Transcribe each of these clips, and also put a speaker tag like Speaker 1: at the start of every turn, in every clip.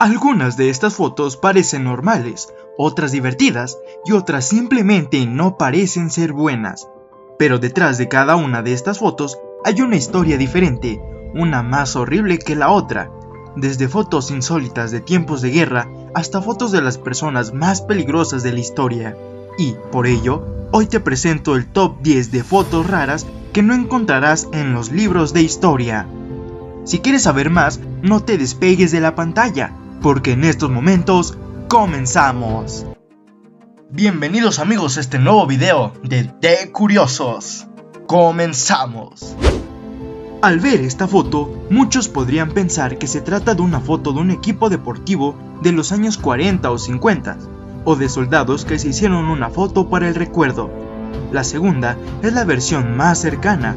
Speaker 1: Algunas de estas fotos parecen normales, otras divertidas y otras simplemente no parecen ser buenas. Pero detrás de cada una de estas fotos hay una historia diferente, una más horrible que la otra. Desde fotos insólitas de tiempos de guerra hasta fotos de las personas más peligrosas de la historia. Y, por ello, hoy te presento el top 10 de fotos raras que no encontrarás en los libros de historia. Si quieres saber más, no te despegues de la pantalla, porque en estos momentos, ¡comenzamos! Bienvenidos amigos a este nuevo video de The Curiosos. ¡Comenzamos! Al ver esta foto, muchos podrían pensar que se trata de una foto de un equipo deportivo de los años 40 o 50, o de soldados que se hicieron una foto para el recuerdo. La segunda es la versión más cercana.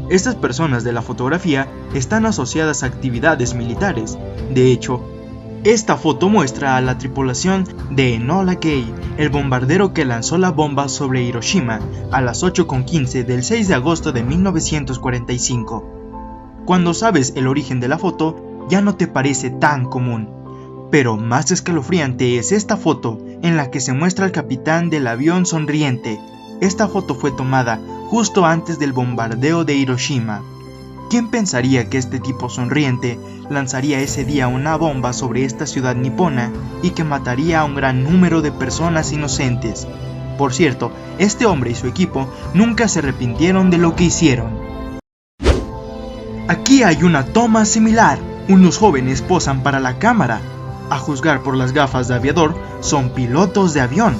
Speaker 1: Estas personas de la fotografía están asociadas a actividades militares. De hecho, esta foto muestra a la tripulación de Enola Gay, el bombardero que lanzó la bomba sobre Hiroshima a las 8:15 del 6 de agosto de 1945. Cuando sabes el origen de la foto, ya no te parece tan común. Pero más escalofriante es esta foto en la que se muestra al capitán del avión sonriente. Esta foto fue tomada justo antes del bombardeo de Hiroshima. ¿Quién pensaría que este tipo sonriente lanzaría ese día una bomba sobre esta ciudad nipona y que mataría a un gran número de personas inocentes? Por cierto, este hombre y su equipo nunca se arrepintieron de lo que hicieron. Aquí hay una toma similar. Unos jóvenes posan para la cámara. A juzgar por las gafas de aviador, son pilotos de avión.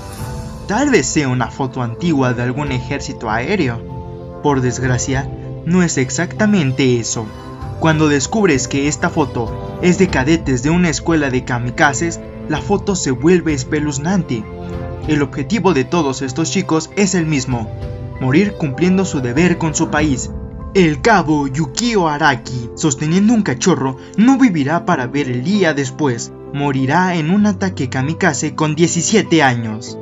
Speaker 1: Tal vez sea una foto antigua de algún ejército aéreo. Por desgracia, no es exactamente eso. Cuando descubres que esta foto es de cadetes de una escuela de kamikazes, la foto se vuelve espeluznante. El objetivo de todos estos chicos es el mismo: morir cumpliendo su deber con su país. El cabo Yukio Araki, sosteniendo un cachorro, no vivirá para ver el día después. Morirá en un ataque kamikaze con 17 años.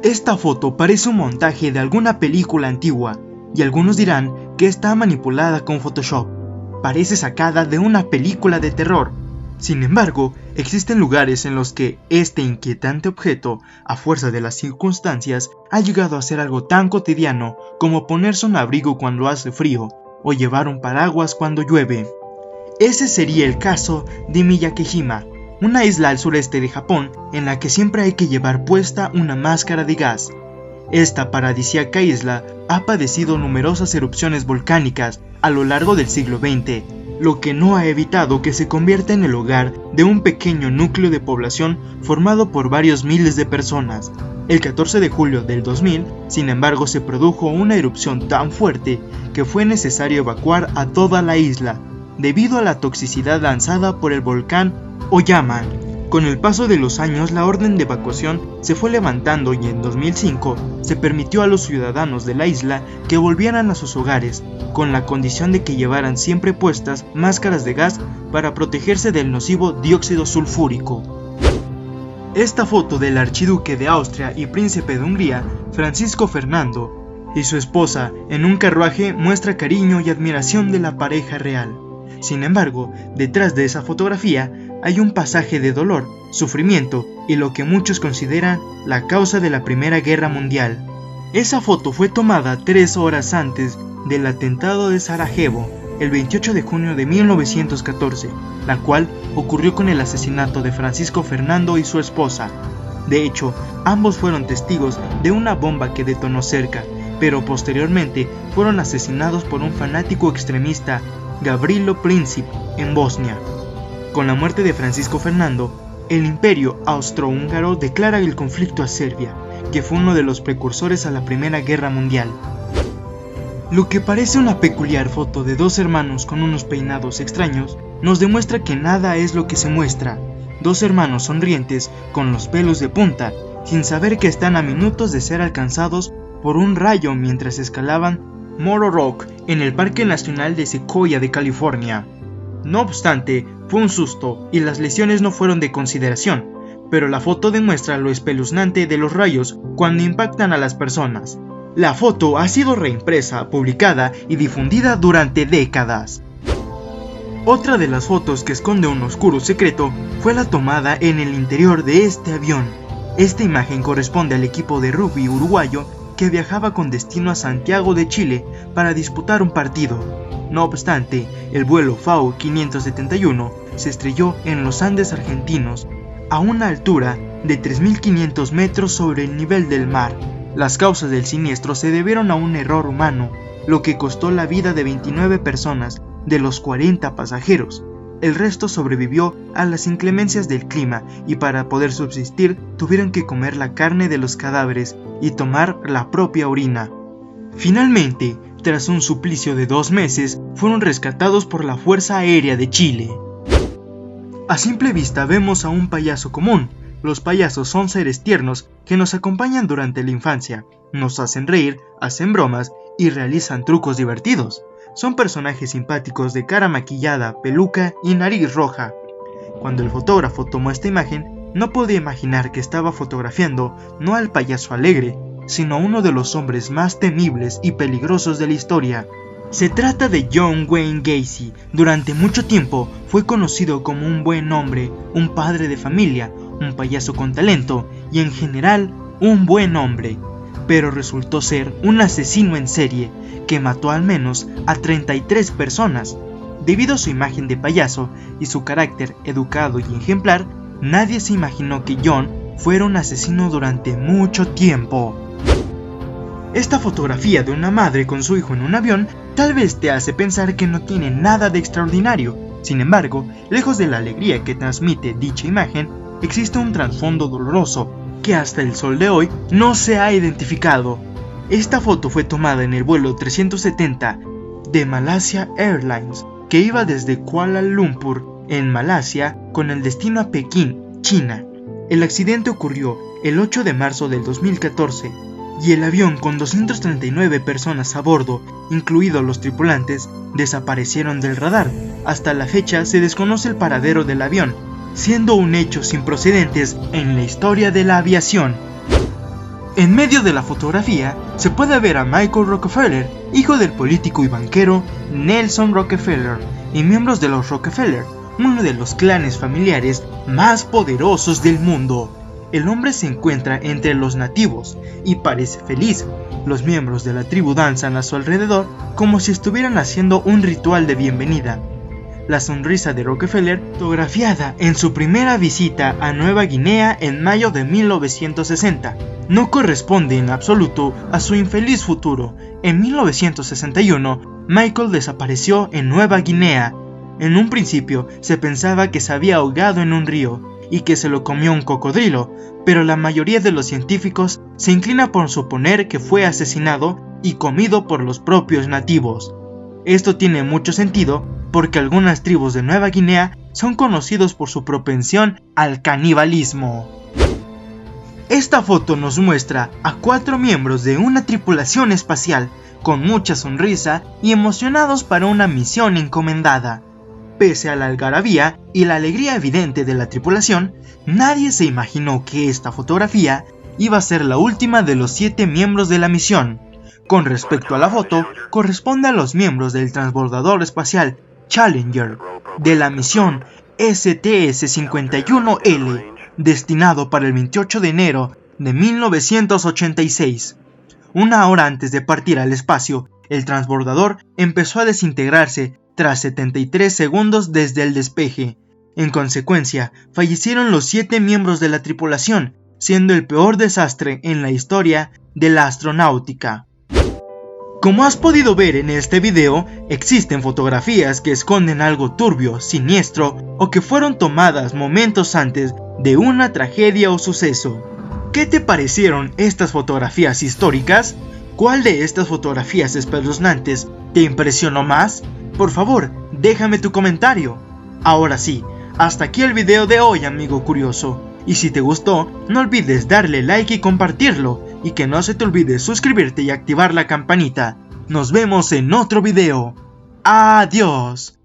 Speaker 1: Esta foto parece un montaje de alguna película antigua, y algunos dirán que está manipulada con Photoshop. Parece sacada de una película de terror. Sin embargo, existen lugares en los que este inquietante objeto, a fuerza de las circunstancias, ha llegado a ser algo tan cotidiano como ponerse un abrigo cuando hace frío, o llevar un paraguas cuando llueve. Ese sería el caso de Miyakejima, una isla al sureste de Japón en la que siempre hay que llevar puesta una máscara de gas. Esta paradisíaca isla ha padecido numerosas erupciones volcánicas a lo largo del siglo XX, lo que no ha evitado que se convierta en el hogar de un pequeño núcleo de población formado por varios miles de personas. El 14 de julio del 2000, sin embargo, se produjo una erupción tan fuerte que fue necesario evacuar a toda la isla, debido a la toxicidad lanzada por el volcán Oyaman. Con el paso de los años, la orden de evacuación se fue levantando y en 2005 se permitió a los ciudadanos de la isla que volvieran a sus hogares, con la condición de que llevaran siempre puestas máscaras de gas para protegerse del nocivo dióxido sulfúrico. Esta foto del archiduque de Austria y príncipe de Hungría, Francisco Fernando, y su esposa en un carruaje muestra cariño y admiración de la pareja real. Sin embargo, detrás de esa fotografía hay un pasaje de dolor, sufrimiento y lo que muchos consideran la causa de la Primera Guerra Mundial. Esa foto fue tomada 3 horas antes del atentado de Sarajevo, el 28 de junio de 1914, la cual ocurrió con el asesinato de Francisco Fernando y su esposa. De hecho, ambos fueron testigos de una bomba que detonó cerca, pero posteriormente fueron asesinados por un fanático extremista, Gavrilo Princip, en Bosnia. Con la muerte de Francisco Fernando, el Imperio Austrohúngaro declara el conflicto a Serbia, que fue uno de los precursores a la Primera Guerra Mundial. Lo que parece una peculiar foto de dos hermanos con unos peinados extraños, nos demuestra que nada es lo que se muestra. Dos hermanos sonrientes con los pelos de punta, sin saber que están a minutos de ser alcanzados por un rayo mientras escalaban Moro Rock en el Parque Nacional de Sequoia de California. No obstante, fue un susto y las lesiones no fueron de consideración, pero la foto demuestra lo espeluznante de los rayos cuando impactan a las personas. La foto ha sido reimpresa, publicada y difundida durante décadas. Otra de las fotos que esconde un oscuro secreto fue la tomada en el interior de este avión. Esta imagen corresponde al equipo de rugby uruguayo que viajaba con destino a Santiago de Chile para disputar un partido. No obstante, el vuelo FAO 571 se estrelló en los Andes argentinos, a una altura de 3.500 metros sobre el nivel del mar. Las causas del siniestro se debieron a un error humano, lo que costó la vida de 29 personas de los 40 pasajeros. El resto sobrevivió a las inclemencias del clima y para poder subsistir tuvieron que comer la carne de los cadáveres y tomar la propia orina. Finalmente, tras un suplicio de 2 meses, fueron rescatados por la Fuerza Aérea de Chile. A simple vista vemos a un payaso común. Los payasos son seres tiernos que nos acompañan durante la infancia, nos hacen reír, hacen bromas y realizan trucos divertidos. Son personajes simpáticos de cara maquillada, peluca y nariz roja. Cuando el fotógrafo tomó esta imagen, no podía imaginar que estaba fotografiando no al payaso alegre, sino a uno de los hombres más temibles y peligrosos de la historia. Se trata de John Wayne Gacy. Durante mucho tiempo fue conocido como un buen hombre, un padre de familia, un payaso con talento y en general un buen hombre. Pero resultó ser un asesino en serie que mató al menos a 33 personas. Debido a su imagen de payaso y su carácter educado y ejemplar, nadie se imaginó que John fuera un asesino durante mucho tiempo. Esta fotografía de una madre con su hijo en un avión tal vez te hace pensar que no tiene nada de extraordinario. Sin embargo, lejos de la alegría que transmite dicha imagen, existe un trasfondo doloroso que hasta el sol de hoy no se ha identificado. Esta foto fue tomada en el vuelo 370 de Malaysia Airlines, que iba desde Kuala Lumpur, en Malasia, con el destino a Pekín, China. El accidente ocurrió el 8 de marzo del 2014, y el avión con 239 personas a bordo, incluidos los tripulantes, desaparecieron del radar. Hasta la fecha se desconoce el paradero del avión, siendo un hecho sin precedentes en la historia de la aviación. En medio de la fotografía se puede ver a Michael Rockefeller, hijo del político y banquero Nelson Rockefeller, y miembros de los Rockefeller, uno de los clanes familiares más poderosos del mundo. El hombre se encuentra entre los nativos y parece feliz. Los miembros de la tribu danzan a su alrededor como si estuvieran haciendo un ritual de bienvenida. La sonrisa de Rockefeller, fotografiada en su primera visita a Nueva Guinea en mayo de 1960, no corresponde en absoluto a su infeliz futuro. En 1961, Michael desapareció en Nueva Guinea. En un principio se pensaba que se había ahogado en un río y que se lo comió un cocodrilo, pero la mayoría de los científicos se inclina por suponer que fue asesinado y comido por los propios nativos. Esto tiene mucho sentido porque algunas tribus de Nueva Guinea son conocidos por su propensión al canibalismo. Esta foto nos muestra a 4 miembros de una tripulación espacial con mucha sonrisa y emocionados para una misión encomendada. Pese a la algarabía y la alegría evidente de la tripulación, nadie se imaginó que esta fotografía iba a ser la última de los 7 miembros de la misión. Con respecto a la foto, corresponde a los miembros del transbordador espacial Challenger de la misión STS-51L, destinado para el 28 de enero de 1986. Una hora antes de partir al espacio, el transbordador empezó a desintegrarse tras 73 segundos desde el despegue. En consecuencia, fallecieron los 7 miembros de la tripulación, siendo el peor desastre en la historia de la astronáutica. Como has podido ver en este video, existen fotografías que esconden algo turbio, siniestro o que fueron tomadas momentos antes de una tragedia o suceso. ¿Qué te parecieron estas fotografías históricas? ¿Cuál de estas fotografías espeluznantes te impresionó más? Por favor, déjame tu comentario. Ahora sí, hasta aquí el video de hoy, amigo curioso. Y si te gustó, no olvides darle like y compartirlo. Y que no se te olvide suscribirte y activar la campanita. Nos vemos en otro video. Adiós.